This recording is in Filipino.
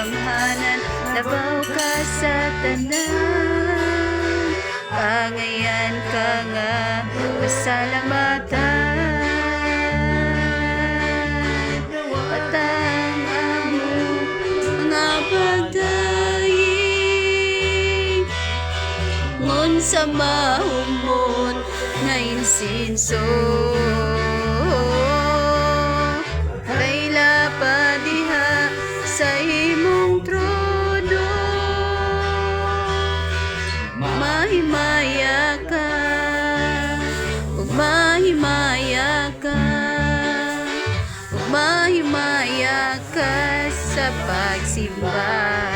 alamhanan, labaw ka sa tanan. Kangayan ka nga masalamatan. Patang amo mga pagdaing ngon sa mahumot nga insinso. Kaila pa diha sa imong trono, mahimaya ka, ug mahimaya ka, ug mahimaya ka sa pagsimba.